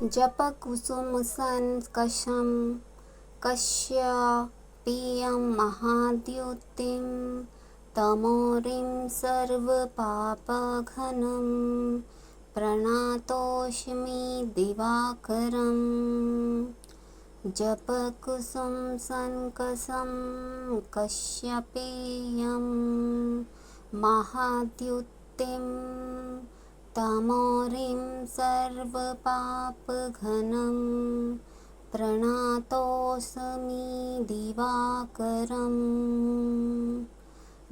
जपकुसुमसङ्काशं कश्यपेयं महाद्युतिं तमोरिं सर्वपापघ्नं प्रणतोऽस्मि दिवाकरम्। जपकुसुमसङ्काशं कश्यपेयं महाद्युतिं तमोरिं सर्वपापघ्नं प्रणतोऽस्मि दिवाकरम्।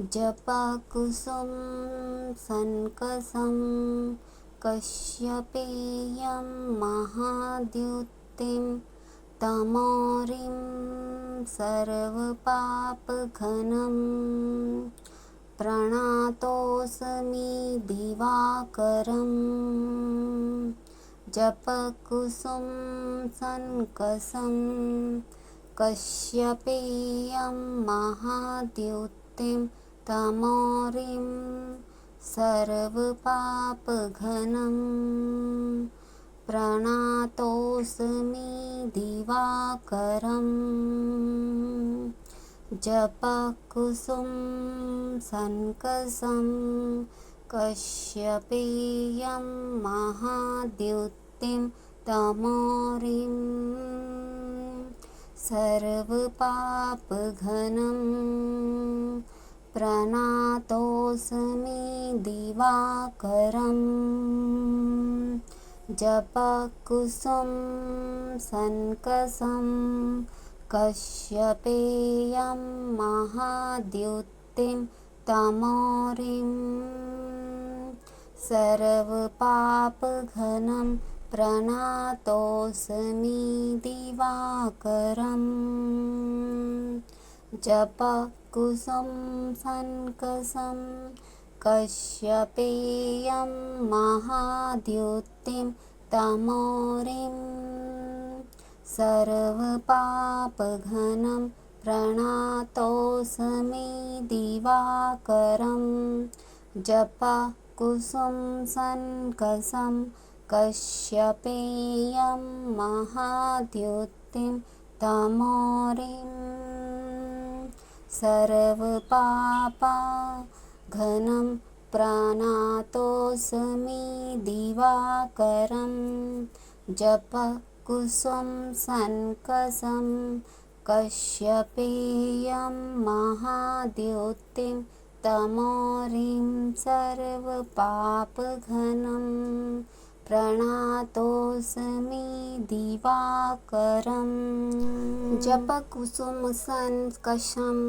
जपकुसुमसङ्काशं कश्यपेयं महाद्युतिं तमोरिं सर्वपापघ्नं प्रणतोऽस्मि दिवाकरम्। जपकुसुमसङ्काशं कश्यपेयं महाद्युतिं तमोरिं सर्वपापघ्नं प्रणतोऽस्मि दिवाकरम्। जपकुसुमसङ्काशं कश्यपेयं महाद्युतिं तमोरिं सर्वपापघ्नं प्रणतोऽस्मि दिवाकरम्। जपकुसुमसङ्काशं कश्यपेयं महाद्युतिं तमोरिं सर्वपापघ्नं प्रणतोऽस्मि दिवाकरम्। जपकुसुमसङ्काशं कश्यपेयं महाद्युतिं तमोरिं सर्वपापघ्नं प्रणतोऽस्मि दिवाकरम्। जपकुसुमसङ्काशं कश्यपेयं महाद्युतिं तमोरिं सर्वपापघ्नं प्रणतोऽस्मि दिवाकरम्। जपकुसुमसङ्काशं कश्यपेयं महाद्युतिं तमोरिं सर्वपापघ्नं प्रणतोऽस्मि दिवाकरम्। जपकुसुमसङ्काशं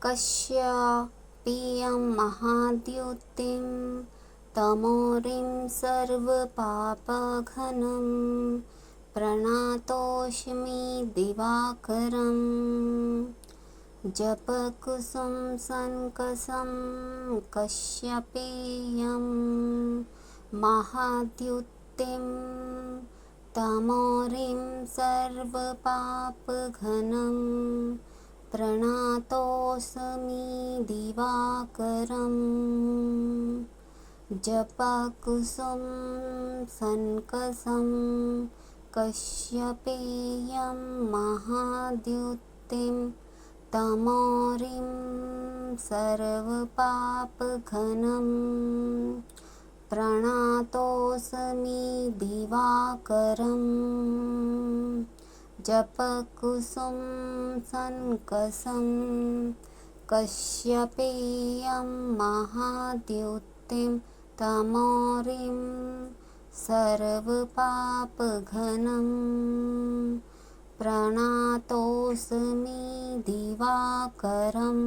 कश्यपेयं महाद्युतिं तमोरिं सर्वपापघ्नं प्रणतोऽस्मि दिवाकरम्। जपकुसुमसङ्काशं कश्यपेयं महाद्युतिं तमोरिं सर्वपापघ्नं प्रणतोऽस्मि दिवाकरम्। जपकुसुमसङ्काशं कश्यपेयं महाद्युतिं तमोरिं सर्वपापघ्नं प्रणतोऽस्मि दिवाकरम्। जपकुसुमसङ्काशं कश्यपेयं महाद्युतिं तमोरिं सर्वपापघ्नं प्रणतोऽस्मि दिवाकरम्।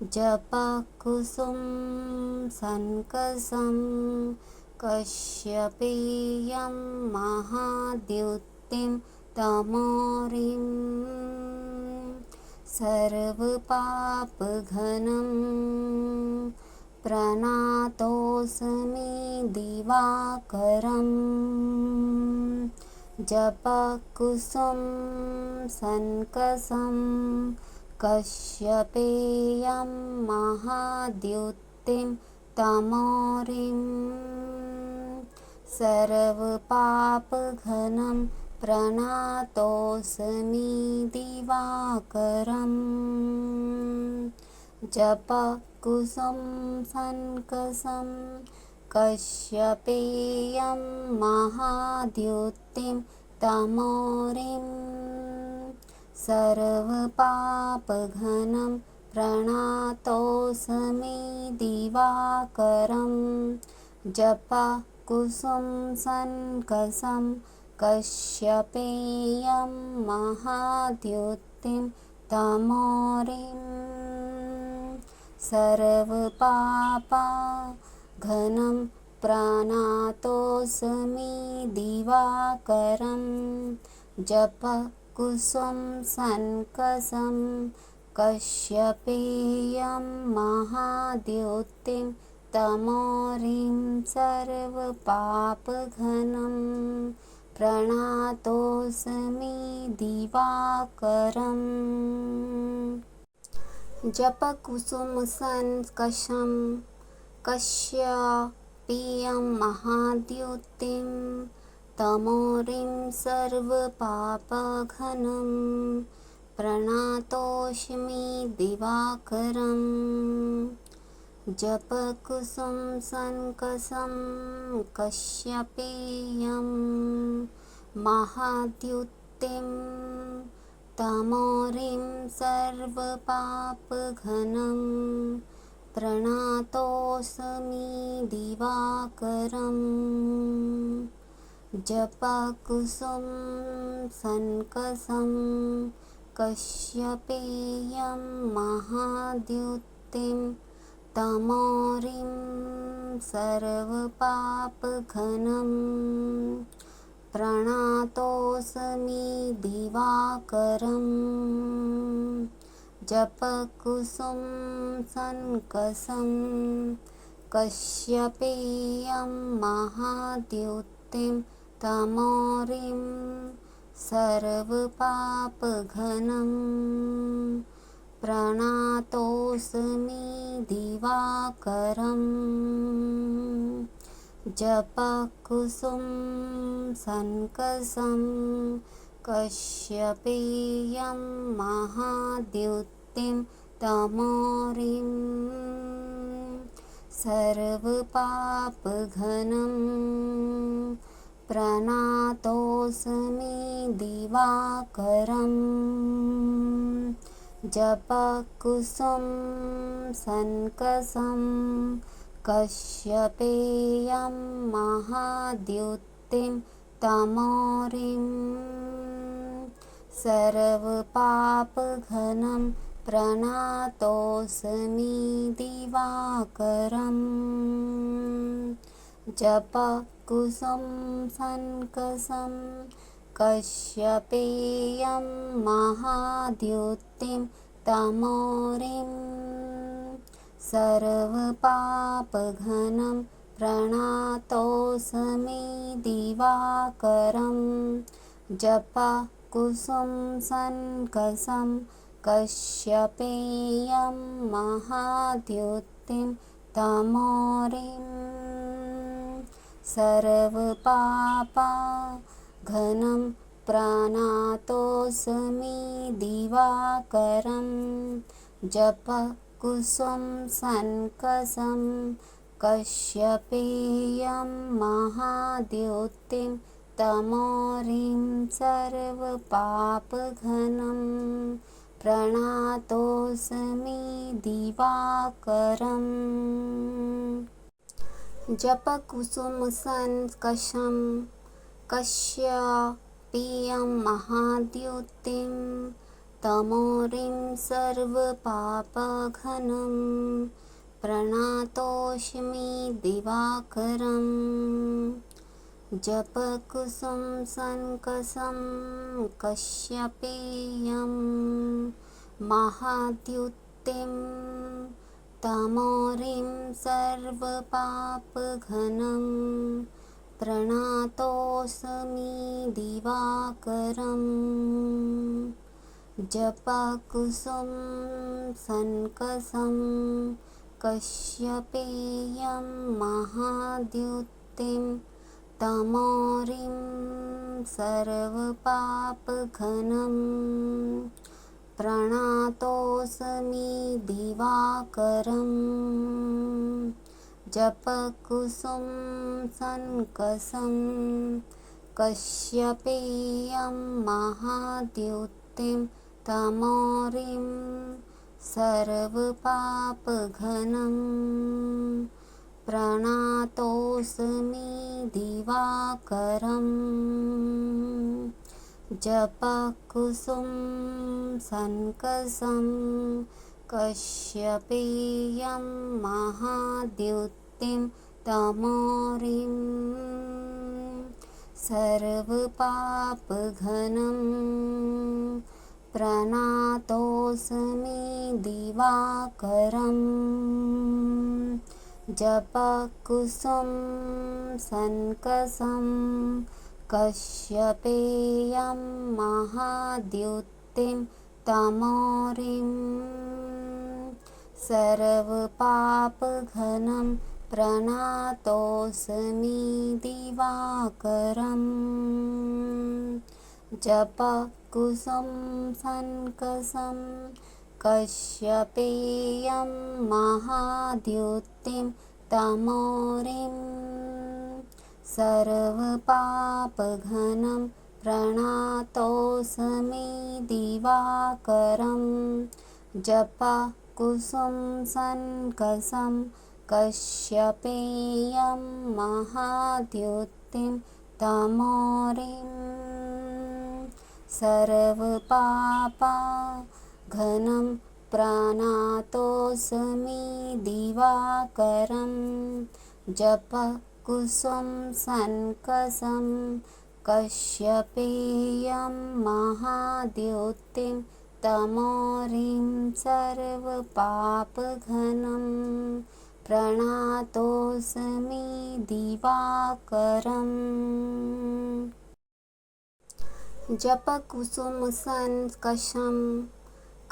जपकुसुमसङ्काशं कश्यपेयं महाद्युतिं तमोरिं सर्वपापघ्नं प्रणतोऽस्मि दिवाकरम्। जपकुसुमसङ्काशं कश्यपेयं महाद्युतिं तमोरिं सर्वपापघनं प्रणतोऽस्मि दिवाकरम् जपकुसुम सन्कसं कश्यपेयं महाद्युतिं तमोरिं सर्वपापघनं प्रणतोऽस्मि दिवाकरं जपकुसुम सन्कसं कश्यपेयं महाद्युतिं तमोरिं सर्वपापघनं प्रणतोऽस्मि दिवाकरं जपकुसुम सन्कसं कश्यपेयं महाद्युतिं तमोरिं सर्वपापघनं प्रणतोऽस्मि दिवाकरम् जपकुसुम सन्कसं कश्यपेयं महाद्युतिं तमोरिं सर्वपापघनं प्रणतोऽस्मि दिवाकरम् जपकुसुम सन्कसं कश्यपेयं महाद्युतिं तमोरिं सर्वपापघनं प्रणतोऽस्मि दिवाकरम् जपकुसुम सन्कसं कश्यपेयं महाद्युतिं तमोरिं सर्वपापघनं प्रणतोऽस्मि दिवाकरम् जपकुसुम सन्कसं कश्यपेयं महाद्युतिं तमोरिं सर्वपापघनं प्रणतोऽस्मि दिवाकरम् जपकुसुम सन्कसं कश्यपेयं महाद्युतिं तमोरिं सर्वपापघनं प्रणतोऽस्मि दिवाकरम् जपकुसुम सन्कसं कश्यपेयं महाद्युतिं तमोरिं सर्वपापघनं प्रणतोऽस्मि दिवाकरम् जपकुसुम सन्कसं कश्यपेयं महाद्युतिं तमोरिं सर्वपापघनं प्रणतोऽस्मि दिवाकरम् जपकुसुम सन्कसं कश्यपेयं महाद्युतिं तमोरिं सर्वपापघनं प्रणतोऽस्मि दिवाकरम् जपकुसुम सन्कसं कश्यपेयं महाद्युतिं तमोरिं सर्वपापघनं प्रणतोऽस्मि दिवाकरम् जपकुसुम सन्कसं कश्यपेयं महाद्युतिं तमोरिं सर्वपापघनं प्रणतोऽस्मि दिवाकरम् जपकुसुम सन्कसं कश्यपेयं महाद्युतिं तमोरिं सर्वपापघनं प्रणतोऽस्मि दिवाकरम् जपकुसुम सन्कसं कश्यपेयं महाद्युतिं तमोरिं सर्वपापघनं प्रणतोऽस्मि दिवाकरम् जपकुसुम सन्कसं कश्यपेयं महाद्युतिं तमोरिं सर्वपापघनं प्रणतोऽस्मि दिवाकरम् जपकुसुम सन्कसं कश्यपेयं महाद्युतिं तमोरिं सर्वपापघनं प्रणतोऽस्मि दिवाकरम् जपकुसुम सन्कसं कश्यपेयं महाद्युतिं तमोरिं सर्वपापघनं प्रणतोऽस्मि दिवाकरम् जपकुसुम सन्कसं कश्यपेयं महाद्युतिं तमोरिं सर्वपापघनं प्रणतोऽस्मि दिवाकरम् जपकुसुम सन्कसं कश्यपेयं महाद्युतिं तमोरिं सर्वपापघनं प्रणतोऽस्मि दिवाकरम् जपकुसुम सन्कसं कश्यपेयं महाद्युतिं तमोरिं सर्वपापघनं प्रणतोऽस्मि दिवाकरम् जपकुसुम सन्कसं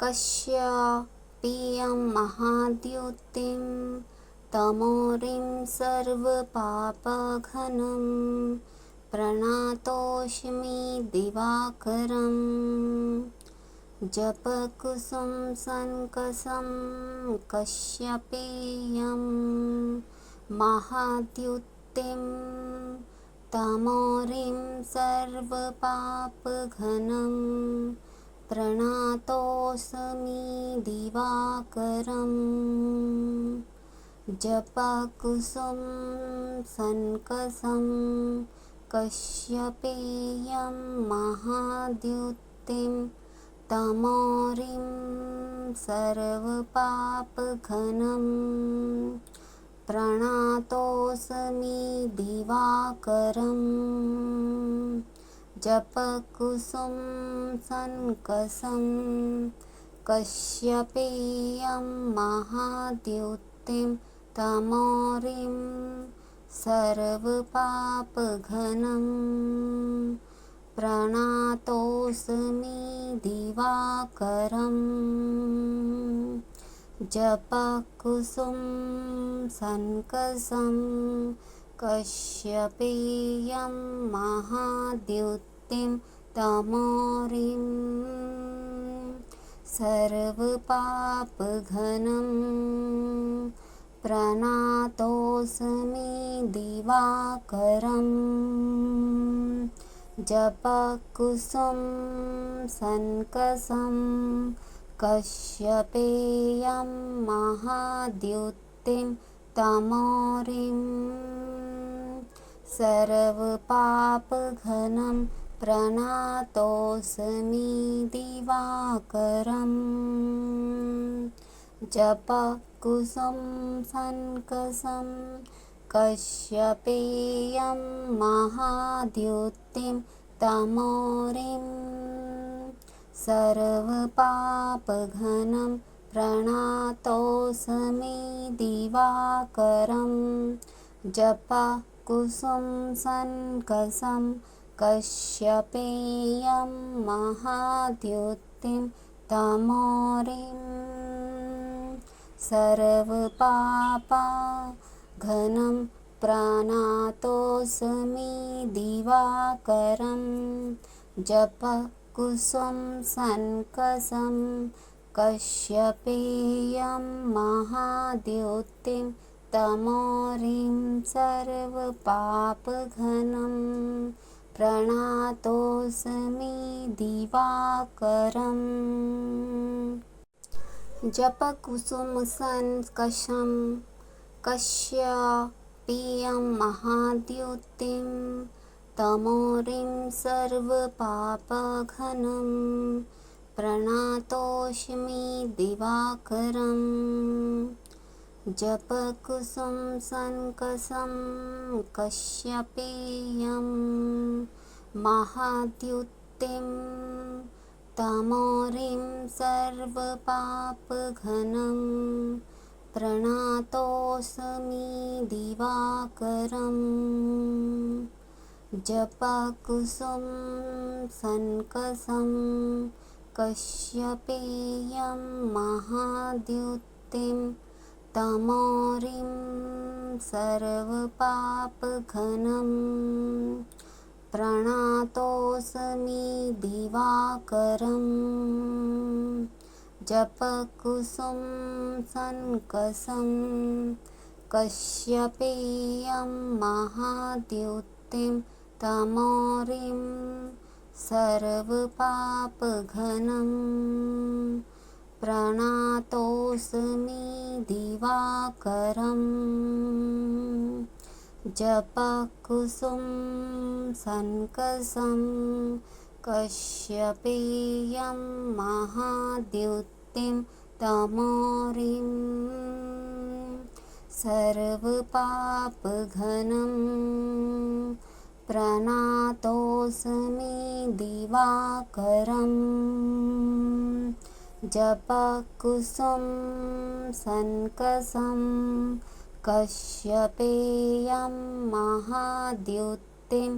कश्यपेयं महाद्युतिं तमोरिं सर्वपापघनं प्रणतोऽस्मि दिवाकरम् जपकुसुम सन्कसं कश्यपेयं महाद्युतिं तमोरिं सर्वपापघनं प्रणतोऽस्मि दिवाकरम् जपकुसुम सन्कसं कश्यपेयं महाद्युतिं तमोरिं सर्वपापघनं प्रणतोऽस्मि दिवाकरम् जपकुसुम सन्कसं कश्यपेयं महाद्युतिं तमोरिं सर्वपापघनं प्रणतोऽस्मि दिवाकरम् जपकुसुम सन्कसं कश्यपेयं महाद्युतिं तमोरिं सर्वपापघनं प्रणतोऽस्मि दिवाकरम् जपकुसुम सन्कसं कश्यपेयं महाद्युतिं तमोरिं सर्वपापघनं प्रणतोऽस्मि दिवाकरम् जपकुसुम सन्कसं कश्यपेयं महाद्युतिं तमोरिं सर्वपापघनं प्रणतोऽस्मि दिवाकरम् जपकुसुम सन्कसं कश्यपेयं महाद्युतिं तमोरिं सर्वपापघनं प्रणतोऽस्मि दिवाकरं जपः कुसुम सन्कसं कश्यपेयं महाद्युतिं तमोरिं सर्वपापघनं प्रणतोऽस्मि दिवाकरम् जपकुसुमसङ्कषं कश्यपेयं महाद्युतिं तमोरिं सर्वपापघनं प्रणतोऽस्मि दिवाकरम् जपकुसुमसङ्कषं कश्यपेयं महाद्युतिं तमोरिं सर्वपापघनं प्रणतोऽस्मि दिवाकरम् जपकुसुमसङ्कषं कश्यपेयं महाद्युतिं तमोरिं सर्वपापघनं प्रणतोऽस्मि दिवाकरम् जपकुसुमसङ्कषं कश्यपेयं महाद्युतिं तमोरिं सर्वपापघनं प्रणतोऽस्मि दिवाकरम् जपकुसुमसङ्कषं कश्यपेयं महाद्युतिं तमोरिं सर्वपापघनं प्रणतोऽस्मि दिवाकरम् जपकुसुमसङ्कषं कश्यपेयं महाद्युतिं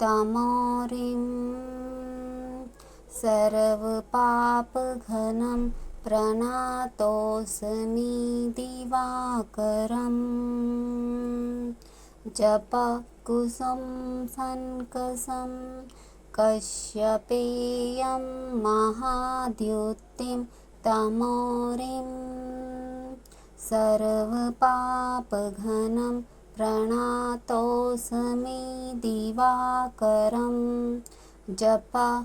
तमोरिं सर्वपापघनं प्रणतोऽस्मि दिवाकरम् जपकुसुमसङ्कषं कश्यपेयं महाद्युतिं तमोरिं सर्वपापघनं प्रणतोऽस्मि दिवाकरम् जपकुसुमसङ्कषं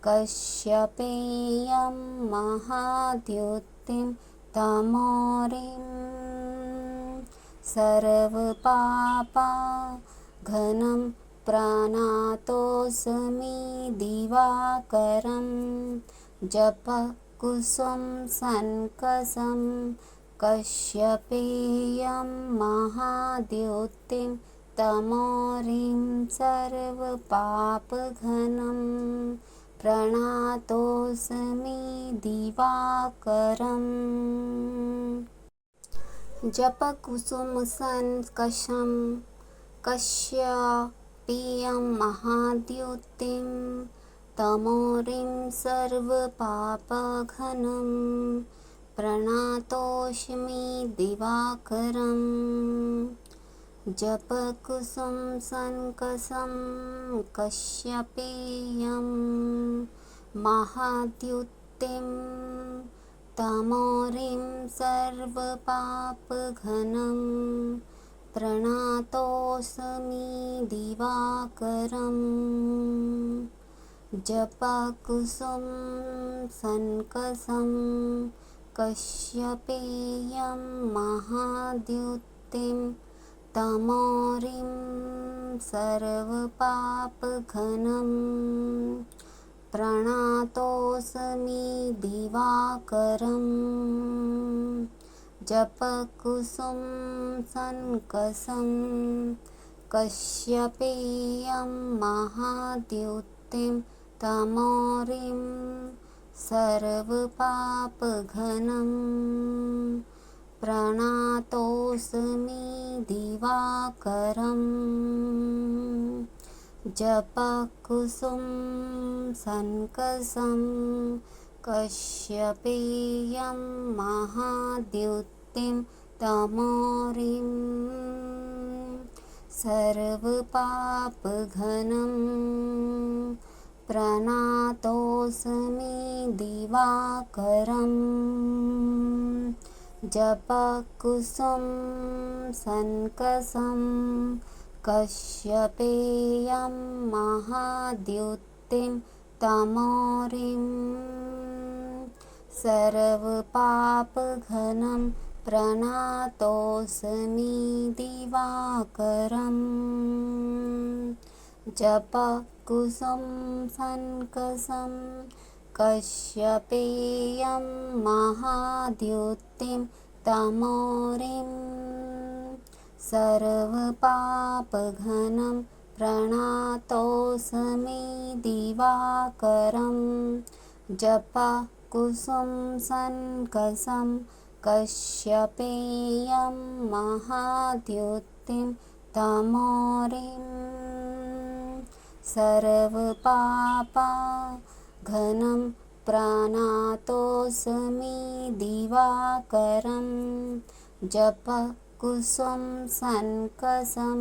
कश्यपेयं महाद्युतिं तमोरिं सर्वपापघनं प्रणतोऽस्मि दिवाकरम् जपकुसुमसङ्कषं कश्यपेयं महाद्युतिं तमोरिं सर्वपापघनं प्रणतोऽस्मि दिवाकरम् जपकुसुमसङ्कषं कश्यपेयं महाद्युतिं तमोरिं सर्वपापघनं प्रणतोऽस्मि दिवाकरम् जपकुसुमसङ्कषं कश्यपेयं महाद्युतिं तमोरिं सर्वपापघनं प्रणतोऽस्मि दिवाकरम् जपकुसुमसङ्कषं कश्यपेयं महाद्युतिं तमोरिं सर्वपापघनं प्रणतोऽस्मि दिवाकरम् जपकुसुमसङ्कषं कश्यपेयं महाद्युतिं तमोरिं सर्वपापघनं प्रणतोऽस्मि दिवाकरम् जपकुसुमसङ्कषं कश्यपेयं महाद्युतिं तमोरिं सर्वपापघनं प्रणतोऽस्मि दिवाकरं जपकुसुम सन्कसं कश्यपेयं महाद्युतिं तमोरिं सर्वपापघनं प्रणतोऽस्मि दिवाकरं जपकुसुम सन्कसं कश्यपेयं महाद्युतिं तमोरिं सर्वपापघनं प्रणतोऽस्मि दिवाकरं जपकुसुम सन्कसं कश्यपेयं महाद्युतिं तमोरिं सर्वपापघनं प्रणतोऽस्मि दिवाकरं जपकुसुम सन्कसं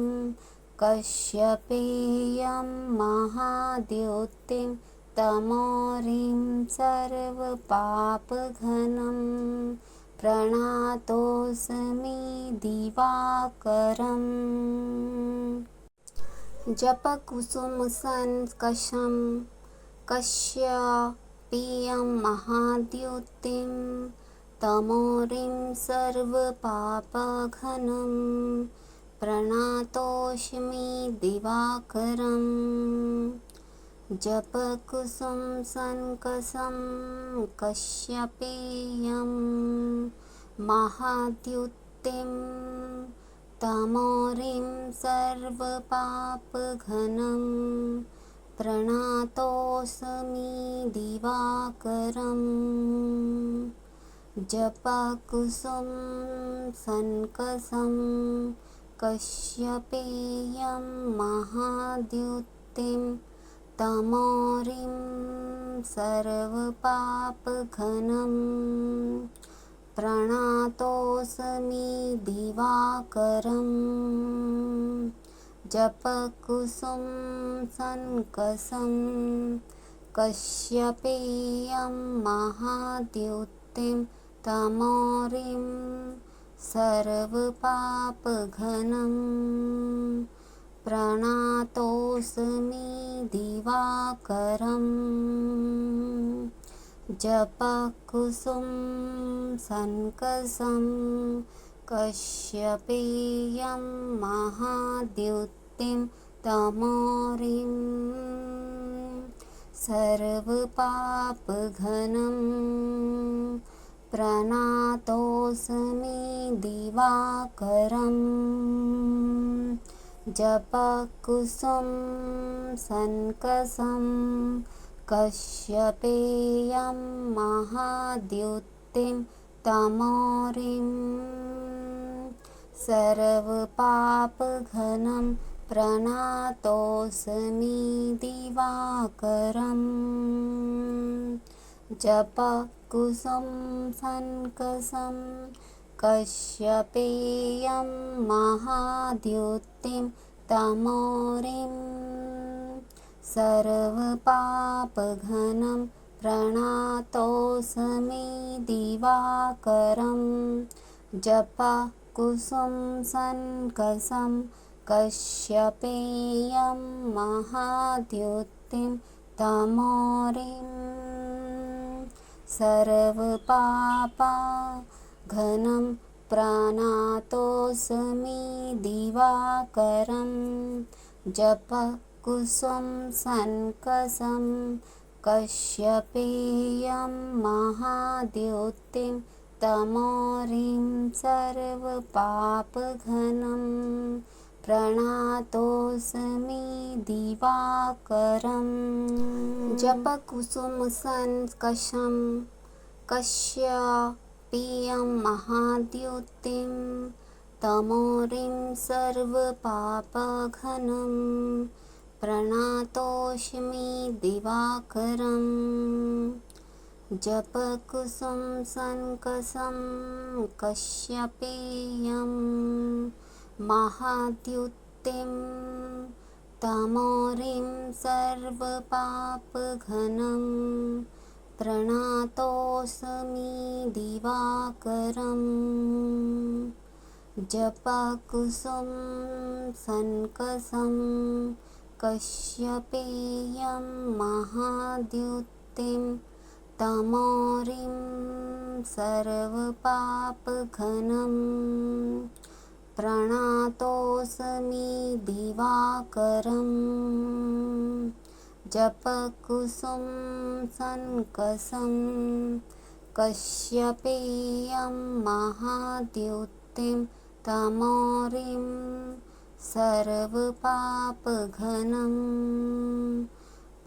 कश्यपेयं महाद्युतिं तमोरिं सर्वपापघनं प्रणतोऽस्मि दिवाकरम् जपकुसुम सन्कसं कश्यपेयं महाद्युतिं तमोरिं सर्वपापघनं प्रणतोऽस्मि दिवाकरं जपकुसुम सन्कसं कश्यपेयं महाद्युतिं तमोरिं सर्वपापघनं प्रणतोऽस्मि दिवाकरं जपकुसुम सन्कसं कश्यपेयं महाद्युतिं तमोरिं सर्वपापघनं प्रणतोऽस्मि दिवाकरं जपकुसुम सन्कसं कश्यपेयं महाद्युतिं तमोरिं सर्वपापघनं प्रणतोऽस्मि दिवाकरं जपकुसुम सन्कसं कश्यपेयं महाद्युतिं तमोरिं सर्वपापघनं प्रणतोऽस्मि दिवाकरं जपकुसुम सन्कसं कश्यपेयं महाद्युतिं तमोरिं सर्वपापघनं प्रणतोऽस्मि दिवाकरं जपकुसुम सन्कसं कश्यपेयं महाद्युतिं तमोरिं सर्वपापघनं प्रणतोऽस्मि दिवाकरं जपकुसुम सन्कसं कश्यपेयं महाद्युतिं तमोरिं सर्वपापघनं प्रणतोऽस्मि दिवाकरं जपकुसुम सन्कसं कश्यपेयं महाद्युतिं तमोरिं सर्वपापघनं प्रणतोऽस्मि दिवाकरं जपकुसुम सन्कसं कश्यपेयं महाद्युतिं तमोरिं सर्वपापघनं प्रणतोऽस्मि दिवाकरं जपकुसुम सङ्कसं कश्यपेयं महाद्युतिं तमोरिं सर्वपापघनं प्रणतोऽस्मि दिवाकरम् जपकुसुम सङ्कसं कश्यपेयं महाद्युतिं तमोरिं सर्वपापघनं प्रणतोऽस्मि दिवाकरम् जपकुसुम सङ्कसं कश्यपेयं महाद्युतिं तमोरिं सर्वपापघनं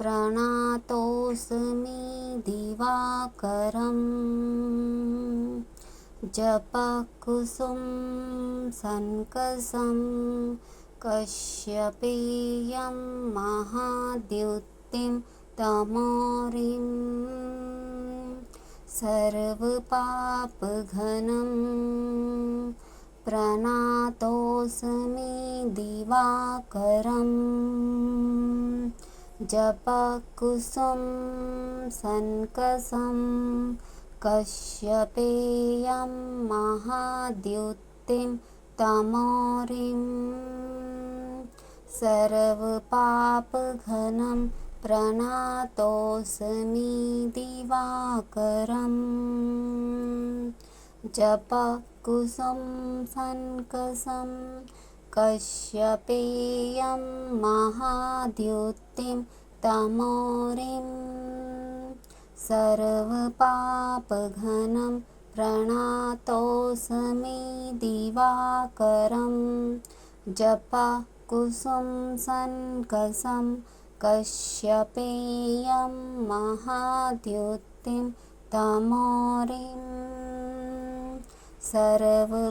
प्रणतोऽस्मि दिवाकरम् जपकुसुम सङ्कसं कश्यपेयं महाद्युतिं तमोरिं सर्वपापघनं प्रणतोऽस्मि दिवाकरम् जपकुसुम सङ्कसं कश्यपेयं महाद्युतिं तमोरिं सर्वपापघनं प्रणतोऽस्मि दिवाकरम् जपकुसुम सङ्कसं कश्यपेयं महाद्युतिं तमोरिं सर्वपापघनं प्रणतोऽस्मि दिवाकरम् जपकुसुम सङ्कसं कश्यपेयं महाद्युतिं तमोरिं सर्वपापघनं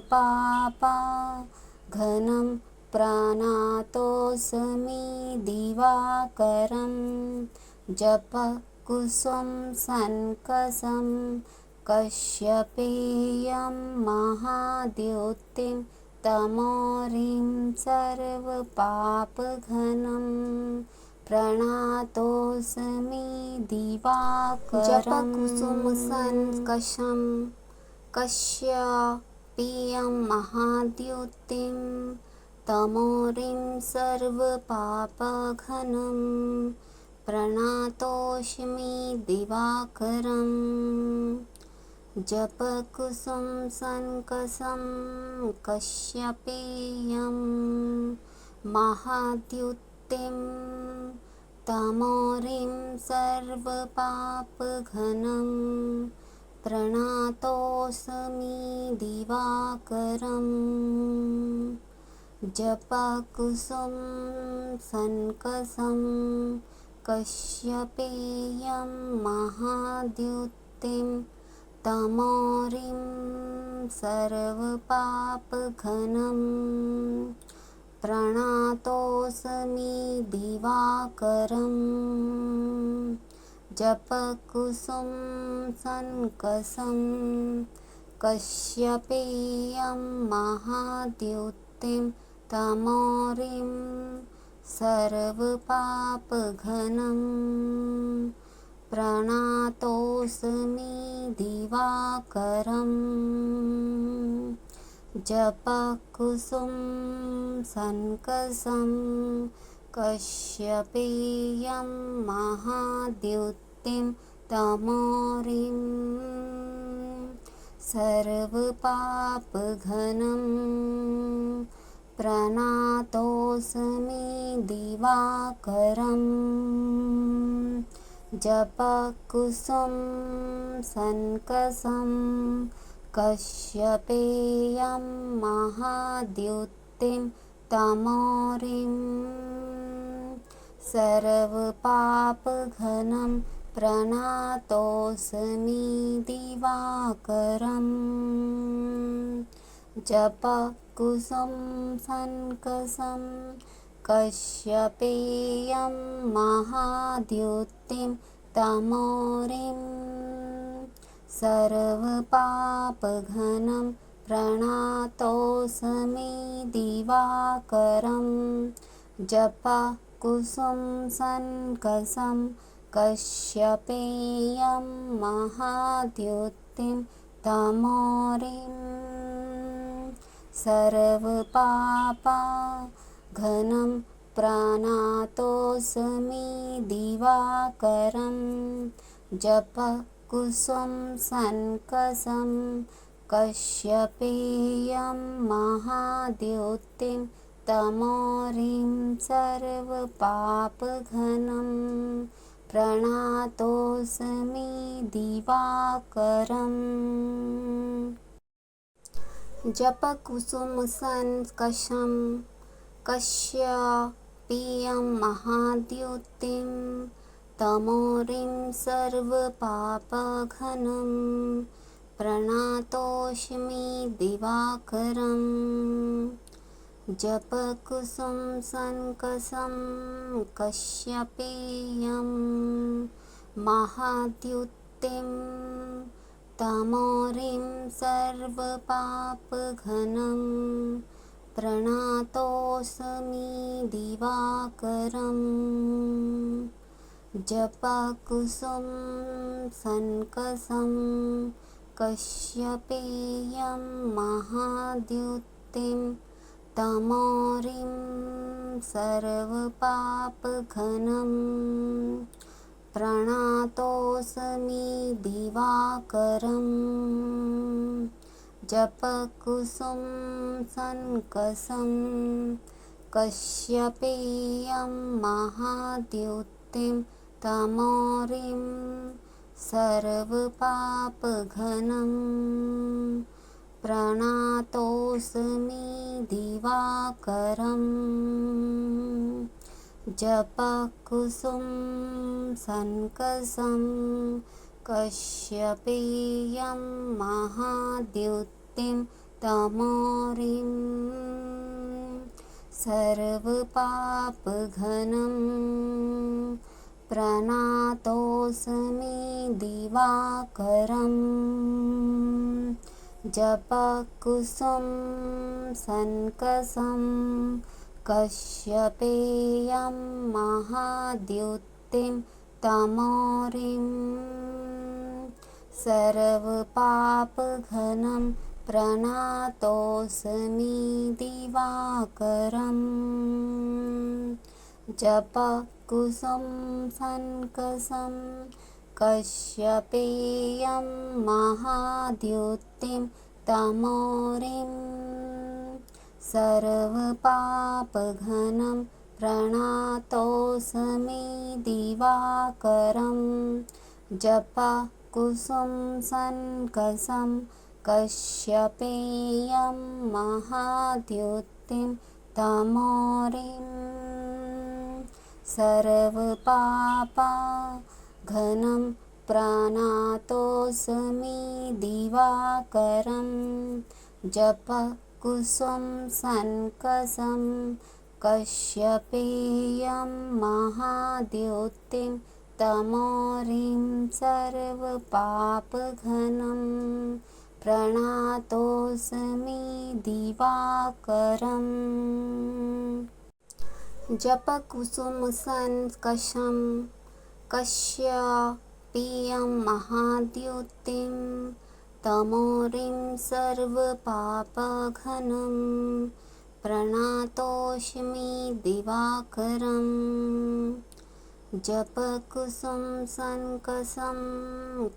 प्रणतोऽस्मि दिवाकरम् जपकुसुम सङ्कसं कश्यपेयं महाद्युतिं तमोरिं सर्वपापघनं प्रणतोऽस्मि दिवाकरम् जपकुसुम सङ्कसं कश्यपेयं महाद्युतिं तमोरिं सर्वपापघनं प्रणतोऽस्मि दिवाकरम् जपकुसुम सङ्कसं कश्यपेयं महाद्युतिं तमोरिं सर्वपापघनं प्रणतोऽस्मि दिवाकरम् जपकुसुम सङ्कसं कश्यपेयं महाद्युतिं तमोरिं सर्वपापघनं प्रणतोऽस्मि दिवाकरम् जपकुसुम सङ्कसं कश्यपेयं महाद्युतिं तमोरिं सर्वपापघनं प्रणतोऽस्मि दिवाकरम् जपकुसुम सङ्कसं कश्यपेयं महाद्युतिं तमोरिं सर्वपापघनं प्रणतोऽस्मि दिवाकरम् जपकुसुम सङ्कसं कश्यपेयं महाद्युतिं तमोरिं सर्वपापघनं प्रणतोऽस्मि दिवाकरम् जपकुसुम सङ्कसं कश्यपेयं महाद्युतिं तमोरिं सर्वपापघनं प्रणतोऽस्मि दिवाकरं जपकुसुम सन्कसं कश्यपेयं महाद्युतिं तमोरिं सर्वपापघनं प्रणतोऽस्मि दिवाकरं जपकुसुम सन्कसं कश्यपेयं महाद्युतिं तमोरिं सर्वपापघनं प्रणतोऽस्मि दिवाकरम् जपकुसुम सन्कसं कश्यपेयं महाद्युतिं तमोरिं सर्वपापघनं प्रणतोऽस्मि दिवाकरं जपकुसुम सन्कसं कश्यपेयं महाद्युतिं तमोरिं सर्वपापघनं प्रणतोऽस्मि दिवाकरं जपकुसुम सन्कसं कश्यपेयं महाद्युतिं तमोरिं सर्वपापघनं प्रणतोऽस्मि दिवाकरं जपकुसुम सन्कसं कश्यपेयं महाद्युतिं तमोरिं सर्वपापघनं प्रणतोऽस्मि दिवाकरं जपकुसुम सन्कसं कश्यपेयं महाद्युतिं तमोरिं सर्वपापघनं प्रणतोऽस्मि दिवाकरं जपकुसुम सन्कसं कश्यपेयं महाद्युतिं तमोरिं सर्वपापघनं प्रणतोऽस्मि दिवाकरं जपकुसुम सन्कसं कश्यपेयं महाद्युतिं तमोरिं सर्वपापघनं प्रणतोऽस्मि दिवाकरं जपकुसुम सन्कसं कश्यपेयं महाद्युतिं तमोरिं सर्वपापघनं प्रणतोऽस्मि दिवाकरं जपकुसुम सन्कसं कश्यपेयं महाद्युतिं तमोरिं सर्वपापघनं प्रणतोऽस्मि दिवाकरम् जपकुसुम सन्कसं कश्यपेयं महाद्युतिं तमोरिं सर्वपापघनं प्रणतोऽस्मि दिवाकरं जपकुसुम सन्कसं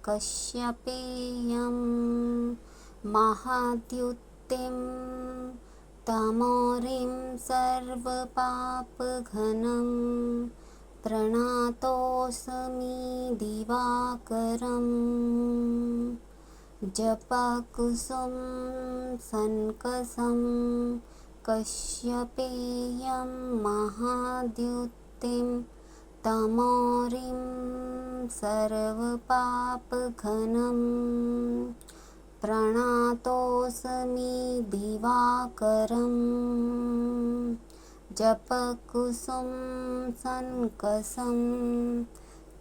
कश्यपेयं महाद्युतिं तमोरिं सर्वपापघनं प्रणतोऽस्मि दिवाकरं जपकुसुम सन्कसं कश्यपेयं महाद्युतिं तमोरिं सर्वपापघनं प्रणतोऽस्मि दिवाकरं जपकुसुम सन्कसं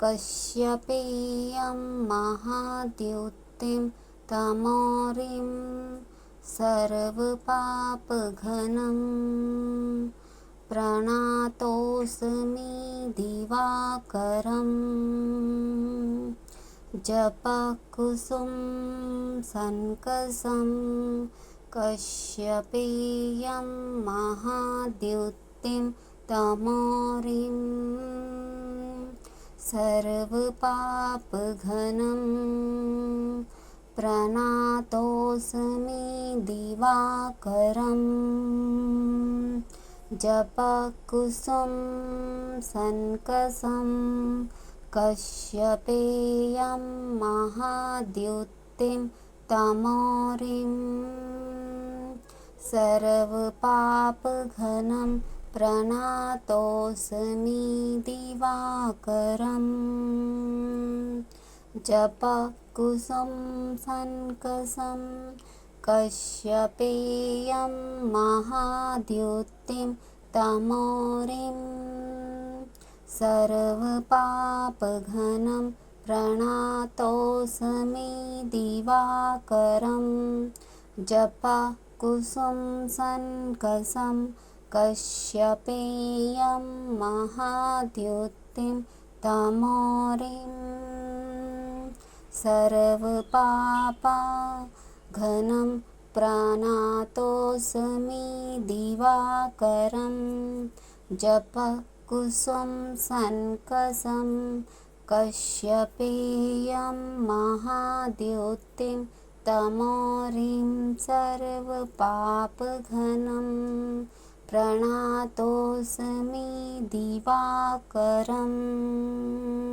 कश्यपेयं महाद्युतिं महाद्युतिं तमोरिं सर्वपापघनं प्रणतोऽस्मि दिवाकरम् जपकुसुम सन्कसं कश्यपेयं महाद्युतिं तमोरिं सर्वपापघनं प्रणतोऽस्मि दिवाकरम् जपकुसुम सन्कसं कश्यपेयं महाद्युतिं तमोरिं सर्वपापघनं प्रणतोऽस्मि दिवाकरम् जपकुसुम सन्कसं कश्यपेयं महाद्युतिं तमोरिं सर्वपापघनं प्रणतोऽस्मि दिवाकरम् जपकुसुम सन्कसं कश्यपेयं महाद्युतिं तमोरिं सर्वपापघनं प्रणतोऽस्मि दिवाकरम् जपकुसुम सन्कसं कश्यपेयं महाद्युतिं तमोरिं सर्वपापघनं प्रणतोऽस्मि दिवाकरम्।